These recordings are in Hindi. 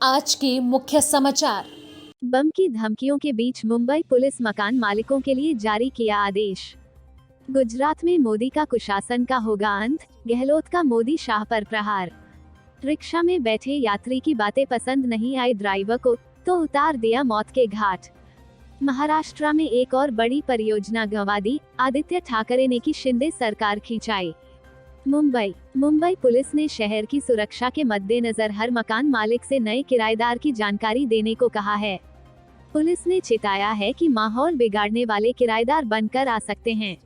आज के मुख्य समाचार। बम की धमकियों के बीच मुंबई पुलिस मकान मालिकों के लिए जारी किया आदेश। गुजरात में मोदी का कुशासन का होगा अंत, गहलोत का मोदी शाह पर प्रहार। रिक्शा में बैठे यात्री की बातें पसंद नहीं आई ड्राइवर को, तो उतार दिया मौत के घाट। महाराष्ट्र में एक और बड़ी परियोजना गंवा दी, आदित्य ठाकरे ने की शिंदे सरकार खिंचाई। मुंबई पुलिस ने शहर की सुरक्षा के मद्देनजर हर मकान मालिक से नए किराएदार की जानकारी देने को कहा है। पुलिस ने चेताया है कि माहौल बिगाड़ने वाले किराएदार बनकर आ सकते हैं।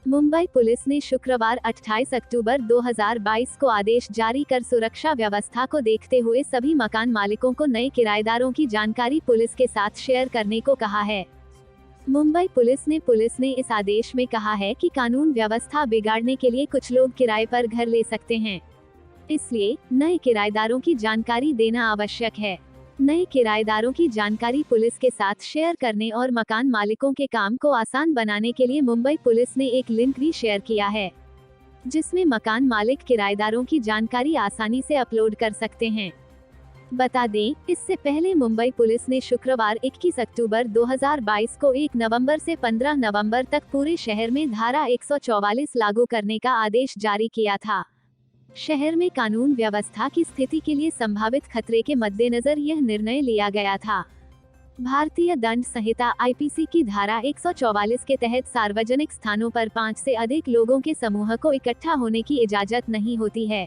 मुंबई पुलिस ने शुक्रवार 28 अक्टूबर 2022 को आदेश जारी कर सुरक्षा व्यवस्था को देखते हुए सभी मकान मालिकों को नए किराएदारों की जानकारी पुलिस के साथ शेयर करने को कहा है। मुंबई पुलिस ने इस आदेश में कहा है कि कानून व्यवस्था बिगाड़ने के लिए कुछ लोग किराए पर घर ले सकते हैं, इसलिए नए किराएदारों की जानकारी देना आवश्यक है। नए किराएदारों की जानकारी पुलिस के साथ शेयर करने और मकान मालिकों के काम को आसान बनाने के लिए मुंबई पुलिस ने एक लिंक भी शेयर किया है, जिसमें मकान मालिक किराएदारों की जानकारी आसानी से अपलोड कर सकते हैं। बता दें, इससे पहले मुंबई पुलिस ने शुक्रवार 21 अक्टूबर 2022 को 1 नवंबर से 15 नवंबर तक पूरे शहर में धारा 144 लागू करने का आदेश जारी किया था। शहर में कानून व्यवस्था की स्थिति के लिए संभावित खतरे के मद्देनजर यह निर्णय लिया गया था। भारतीय दंड संहिता आईपीसी की धारा 144 के तहत सार्वजनिक स्थानों पर 5 से अधिक लोगों के समूह को इकट्ठा होने की इजाजत नहीं होती है।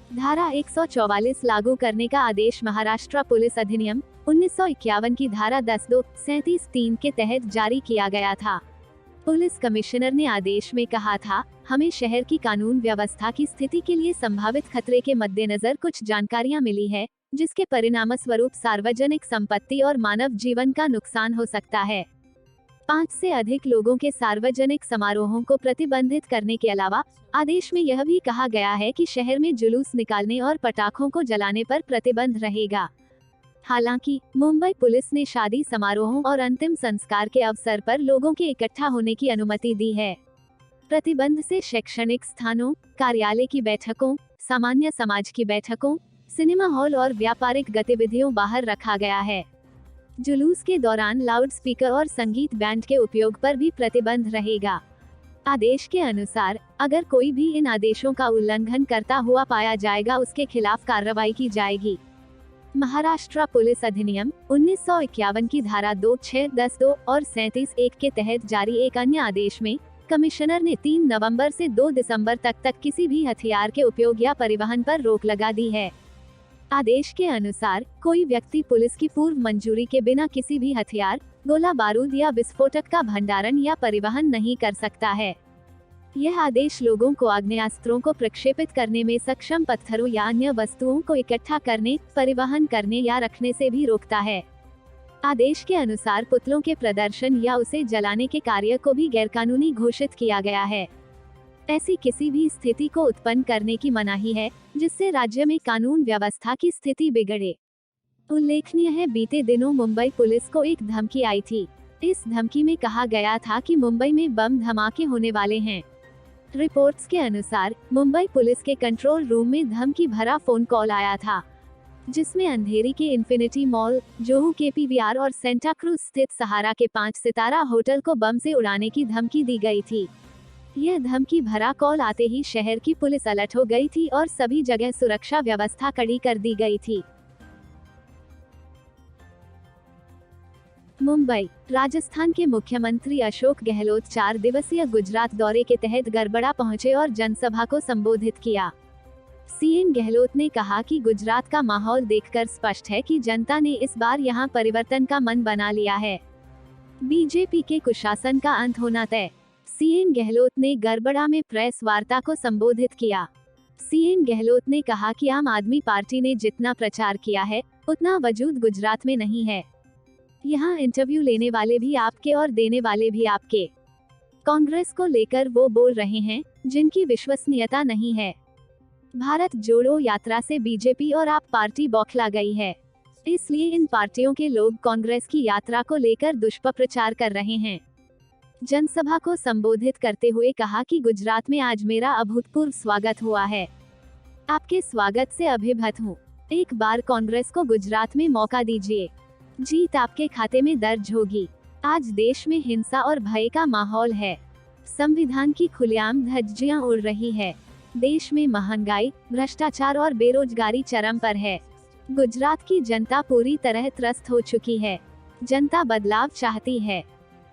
धारा 144 लागू करने का आदेश महाराष्ट्र पुलिस अधिनियम 1951 की धारा 10(2)(37)(3) के तहत जारी किया गया था। पुलिस कमिश्नर ने आदेश में कहा था, हमें शहर की कानून व्यवस्था की स्थिति के लिए संभावित खतरे के मद्देनजर कुछ जानकारियां मिली है, जिसके परिणामस्वरूप सार्वजनिक संपत्ति और मानव जीवन का नुकसान हो सकता है। 5 से अधिक लोगों के सार्वजनिक समारोहों को प्रतिबंधित करने के अलावा आदेश में यह भी कहा गया है कि शहर में जुलूस निकालने और पटाखों को जलाने पर प्रतिबंध रहेगा। हालांकि मुंबई पुलिस ने शादी समारोहों और अंतिम संस्कार के अवसर पर लोगों के इकट्ठा होने की अनुमति दी है। प्रतिबंध से शैक्षणिक स्थानों, कार्यालय की बैठकों, सामान्य समाज की बैठकों, सिनेमा हॉल और व्यापारिक गतिविधियों बाहर रखा गया है। जुलूस के दौरान लाउड स्पीकर और संगीत बैंड के उपयोग पर भी प्रतिबंध रहेगा। आदेश के अनुसार, अगर कोई भी इन आदेशों का उल्लंघन करता हुआ पाया जाएगा, उसके खिलाफ कार्रवाई की जाएगी। महाराष्ट्र पुलिस अधिनियम 1951 की धारा 2(6)(10)(2) और 37(1) के तहत जारी एक अन्य आदेश में कमिश्नर ने 3 नवंबर से 2 दिसंबर तक किसी भी हथियार के उपयोग या परिवहन पर रोक लगा दी है। आदेश के अनुसार, कोई व्यक्ति पुलिस की पूर्व मंजूरी के बिना किसी भी हथियार, गोला बारूद या विस्फोटक का भंडारण या परिवहन नहीं कर सकता है। यह आदेश लोगों को आग्नेयास्त्रों को प्रक्षेपित करने में सक्षम पत्थरों या अन्य वस्तुओं को इकट्ठा करने, परिवहन करने या रखने से भी रोकता है। आदेश के अनुसार पुतलों के प्रदर्शन या उसे जलाने के कार्य को भी गैरकानूनी घोषित किया गया है। ऐसी किसी भी स्थिति को उत्पन्न करने की मनाही है, जिससे राज्य में कानून व्यवस्था की स्थिति बिगड़े। उल्लेखनीय है, बीते दिनों मुंबई पुलिस को एक धमकी आई थी। इस धमकी में कहा गया था कि मुंबई में बम धमाके होने वाले हैं। रिपोर्ट्स के अनुसार मुंबई पुलिस के कंट्रोल रूम में धमकी भरा फोन कॉल आया था, जिसमें अंधेरी के इन्फिनिटी मॉल, जोहू के पीवीआर और सेंटा क्रूज स्थित सहारा के 5 सितारा होटल को बम से उड़ाने की धमकी दी गई थी। यह धमकी भरा कॉल आते ही शहर की पुलिस अलर्ट हो गई थी और सभी जगह सुरक्षा व्यवस्था कड़ी कर दी गई थी। मुंबई, राजस्थान के मुख्यमंत्री अशोक गहलोत 4 दिवसीय गुजरात दौरे के तहत गड़बड़ा पहुंचे और जनसभा को संबोधित किया। सीएम गहलोत ने कहा कि गुजरात का माहौल देखकर स्पष्ट है कि जनता ने इस बार यहां परिवर्तन का मन बना लिया है। बीजेपी के कुशासन का अंत होना तय। सीएम गहलोत ने गड़बड़ा में प्रेस वार्ता को संबोधित किया। सीएम गहलोत ने कहा कि आम आदमी पार्टी ने जितना प्रचार किया है, उतना वजूद गुजरात में नहीं है। यहाँ इंटरव्यू लेने वाले भी आपके और देने वाले भी आपके। कांग्रेस को लेकर वो बोल रहे हैं, जिनकी विश्वसनीयता नहीं है। भारत जोड़ो यात्रा से बीजेपी और आप पार्टी बौखला गई है, इसलिए इन पार्टियों के लोग कांग्रेस की यात्रा को लेकर दुष्प्रचार कर रहे हैं। जनसभा को संबोधित करते हुए कहा कि गुजरात में आज मेरा अभूतपूर्व स्वागत हुआ है। आपके स्वागत से अभिभूत हूँ। एक बार कांग्रेस को गुजरात में मौका दीजिए, जीत आपके खाते में दर्ज होगी। आज देश में हिंसा और भय का माहौल है। संविधान की खुलेआम धज्जियां उड़ रही है। देश में महंगाई, भ्रष्टाचार और बेरोजगारी चरम पर है। गुजरात की जनता पूरी तरह त्रस्त हो चुकी है। जनता बदलाव चाहती है।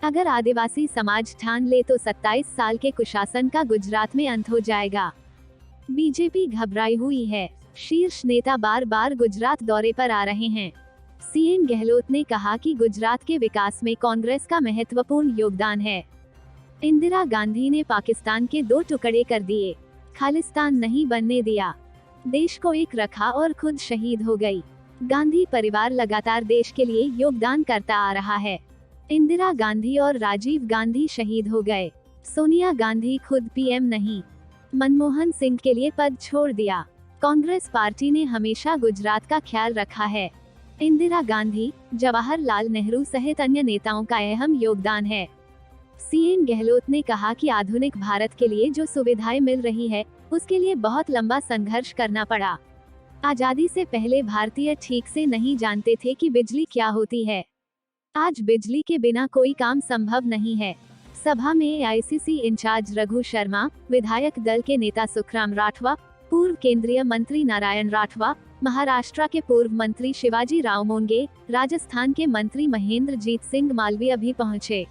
अगर आदिवासी समाज ठान ले तो 27 साल के कुशासन का गुजरात में अंत हो जाएगा। बीजेपी घबराई हुई है। शीर्ष नेता बार बार गुजरात दौरे पर आ रहे हैं। सीएम गहलोत ने कहा कि गुजरात के विकास में कांग्रेस का महत्वपूर्ण योगदान है। इंदिरा गांधी ने पाकिस्तान के 2 टुकड़े कर दिए, खालिस्तान नहीं बनने दिया, देश को एक रखा और खुद शहीद हो गई। गांधी परिवार लगातार देश के लिए योगदान करता आ रहा है। इंदिरा गांधी और राजीव गांधी शहीद हो गए, सोनिया गांधी खुद पीएम नहीं, मनमोहन सिंह के लिए पद छोड़ दिया। कांग्रेस पार्टी ने हमेशा गुजरात का ख्याल रखा है। इंदिरा गांधी, जवाहरलाल नेहरू सहित अन्य नेताओं का अहम योगदान है। सीएम गहलोत ने कहा कि आधुनिक भारत के लिए जो सुविधाएं मिल रही है, उसके लिए बहुत लंबा संघर्ष करना पड़ा। आजादी से पहले भारतीय ठीक से नहीं जानते थे कि बिजली क्या होती है। आज बिजली के बिना कोई काम संभव नहीं है। सभा में एआईसीसी इंचार्ज रघु शर्मा, विधायक दल के नेता सुखराम राठवा, पूर्व केंद्रीय मंत्री नारायण राठवा, महाराष्ट्र के पूर्व मंत्री शिवाजी राव मोंगे, राजस्थान के मंत्री महेंद्र जीत सिंह मालवीय भी पहुंचे।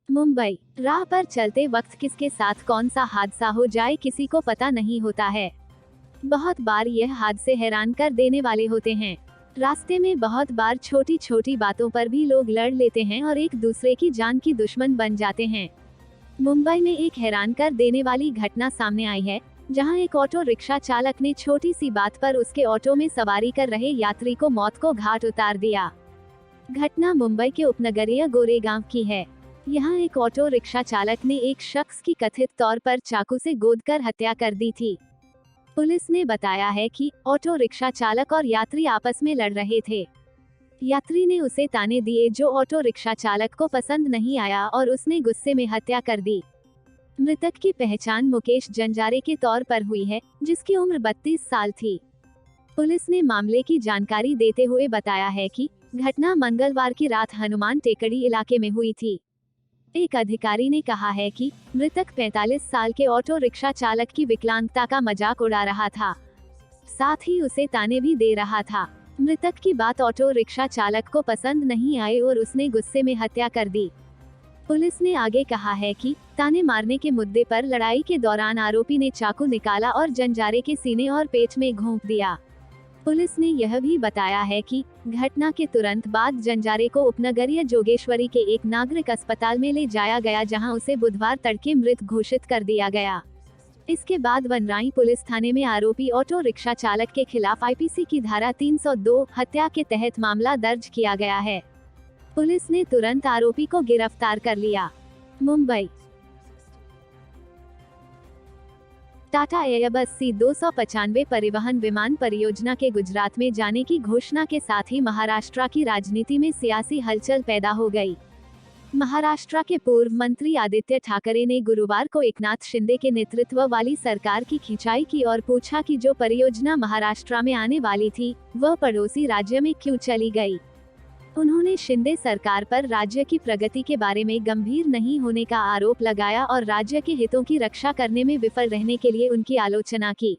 मुंबई, राह पर चलते वक्त किसके साथ कौन सा हादसा हो जाए किसी को पता नहीं होता है। बहुत बार यह हादसे हैरान कर देने वाले होते हैं। रास्ते में बहुत बार छोटी छोटी बातों पर भी लोग लड़ लेते हैं और एक दूसरे की जान की दुश्मन बन जाते हैं। मुंबई में एक हैरान कर देने वाली घटना सामने आई है, जहां एक ऑटो रिक्शा चालक ने छोटी सी बात पर उसके ऑटो में सवारी कर रहे यात्री को मौत को घाट उतार दिया। घटना मुंबई के उपनगरीय गोरेगांव की है। यहाँ एक ऑटो रिक्शा चालक ने एक शख्स की कथित तौर पर चाकू से गोदकर हत्या कर दी थी। पुलिस ने बताया है कि ऑटो रिक्शा चालक और यात्री आपस में लड़ रहे थे। यात्री ने उसे ताने दिए जो ऑटो रिक्शा चालक को पसंद नहीं आया और उसने गुस्से में हत्या कर दी। मृतक की पहचान मुकेश जंजारे के तौर पर हुई है, जिसकी उम्र 32 साल थी। पुलिस ने मामले की जानकारी देते हुए बताया है कि घटना मंगलवार की रात हनुमान टेकड़ी इलाके में हुई थी। एक अधिकारी ने कहा है कि मृतक 45 साल के ऑटो रिक्शा चालक की विकलांगता का मजाक उड़ा रहा था, साथ ही उसे ताने भी दे रहा था। मृतक की बात ऑटो रिक्शा चालक को पसंद नहीं आई और उसने गुस्से में हत्या कर दी। पुलिस ने आगे कहा है कि ताने मारने के मुद्दे पर लड़ाई के दौरान आरोपी ने चाकू निकाला और जंजारे के सीने और पेट में घोंप दिया। पुलिस ने यह भी बताया है कि घटना के तुरंत बाद जंजारे को उपनगरीय जोगेश्वरी के एक नागरिक अस्पताल में ले जाया गया, जहां उसे बुधवार तड़के मृत घोषित कर दिया गया। इसके बाद वनराई पुलिस थाने में आरोपी ऑटो रिक्शा चालक के खिलाफ आईपीसी की धारा 302 हत्या के तहत मामला दर्ज किया गया है। पुलिस ने तुरंत आरोपी को गिरफ्तार कर लिया। मुंबई, टाटा एयरबस C295 परिवहन विमान परियोजना के गुजरात में जाने की घोषणा के साथ ही महाराष्ट्र की राजनीति में सियासी हलचल पैदा हो गई। महाराष्ट्र के पूर्व मंत्री आदित्य ठाकरे ने गुरुवार को एकनाथ शिंदे के नेतृत्व वाली सरकार की खिंचाई की और पूछा कि जो परियोजना महाराष्ट्र में आने वाली थी, वह पड़ोसी राज्य में क्यों चली गई। उन्होंने शिंदे सरकार पर राज्य की प्रगति के बारे में गंभीर नहीं होने का आरोप लगाया और राज्य के हितों की रक्षा करने में विफल रहने के लिए उनकी आलोचना की।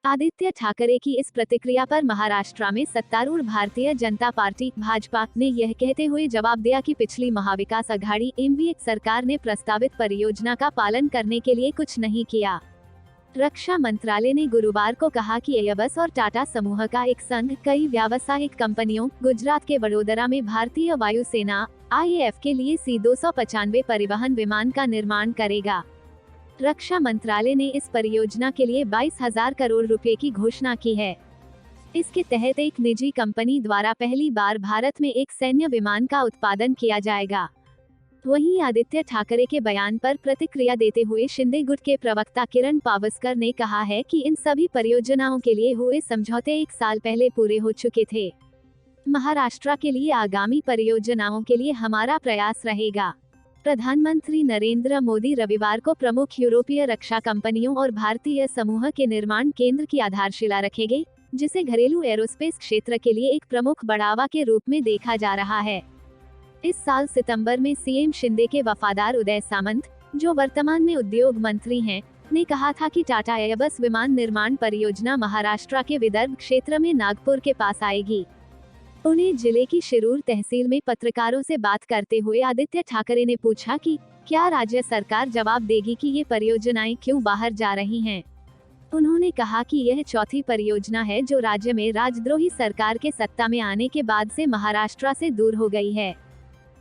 आदित्य ठाकरे की इस प्रतिक्रिया पर महाराष्ट्र में सत्तारूढ़ भारतीय जनता पार्टी भाजपा ने यह कहते हुए जवाब दिया कि पिछली महाविकास अघाड़ी एनडीए सरकार ने प्रस्तावित परियोजना का पालन करने के लिए कुछ नहीं किया। रक्षा मंत्रालय ने गुरुवार को कहा कि एयरबस और टाटा समूह का एक संघ कई व्यावसायिक कंपनियों गुजरात के वडोदरा में भारतीय वायुसेना IAF के लिए C295 परिवहन विमान का निर्माण करेगा। रक्षा मंत्रालय ने इस परियोजना के लिए 22,000 करोड़ रुपए की घोषणा की है। इसके तहत एक निजी कंपनी द्वारा पहली बार भारत में एक सैन्य विमान का उत्पादन किया जाएगा। वहीं आदित्य ठाकरे के बयान पर प्रतिक्रिया देते हुए शिंदे गुट के प्रवक्ता किरण पावस्कर ने कहा है कि इन सभी परियोजनाओं के लिए हुए समझौते 1 साल पहले पूरे हो चुके थे। महाराष्ट्र के लिए आगामी परियोजनाओं के लिए हमारा प्रयास रहेगा। प्रधानमंत्री नरेंद्र मोदी रविवार को प्रमुख यूरोपीय रक्षा कंपनियों और भारतीय समूह के निर्माण केंद्र की आधारशिला रखेंगे, जिसे घरेलू एरोस्पेस क्षेत्र के लिए एक प्रमुख बढ़ावा के रूप में देखा जा रहा है। इस साल सितंबर में सीएम शिंदे के वफादार उदय सामंत, जो वर्तमान में उद्योग मंत्री हैं, ने कहा था कि टाटा एयरबस विमान निर्माण परियोजना महाराष्ट्र के विदर्भ क्षेत्र में नागपुर के पास आएगी। पुणे जिले की शिरूर तहसील में पत्रकारों से बात करते हुए आदित्य ठाकरे ने पूछा कि क्या राज्य सरकार जवाब देगी कि ये परियोजनाएं क्यों बाहर जा रही हैं। उन्होंने कहा कि यह चौथी परियोजना है जो राज्य में राजद्रोही सरकार के सत्ता में आने के बाद से महाराष्ट्र से दूर हो गई है।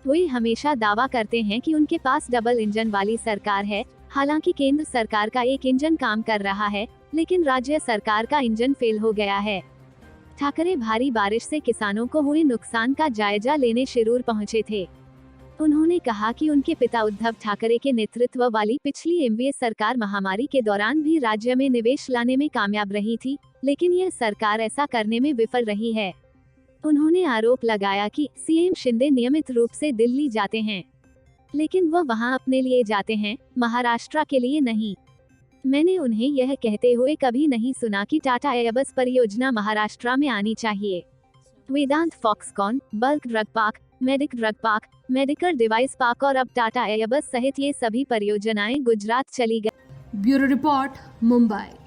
वे हमेशा दावा करते हैं कि उनके पास डबल इंजन वाली सरकार है, हालांकि केंद्र सरकार का एक इंजन काम कर रहा है, लेकिन राज्य सरकार का इंजन फेल हो गया है। ठाकरे भारी बारिश से किसानों को हुए नुकसान का जायजा लेने शिरूर पहुंचे थे। उन्होंने कहा कि उनके पिता उद्धव ठाकरे के नेतृत्व वाली पिछली एमवीए सरकार महामारी के दौरान भी राज्य में निवेश लाने में कामयाब रही थी, लेकिन यह सरकार ऐसा करने में विफल रही है। उन्होंने आरोप लगाया कि सीएम शिंदे नियमित रूप से दिल्ली जाते हैं, लेकिन वह वहां अपने लिए जाते हैं, महाराष्ट्र के लिए नहीं। मैंने उन्हें यह कहते हुए कभी नहीं सुना कि टाटा एयरबस परियोजना महाराष्ट्र में आनी चाहिए। Vedanta Foxconn, bulk drug park, medic drug park, medical device park और अब टाटा एयरबस सहित ये सभी परियोजनाएं गुजरात चली गई। Bureau report, Mumbai.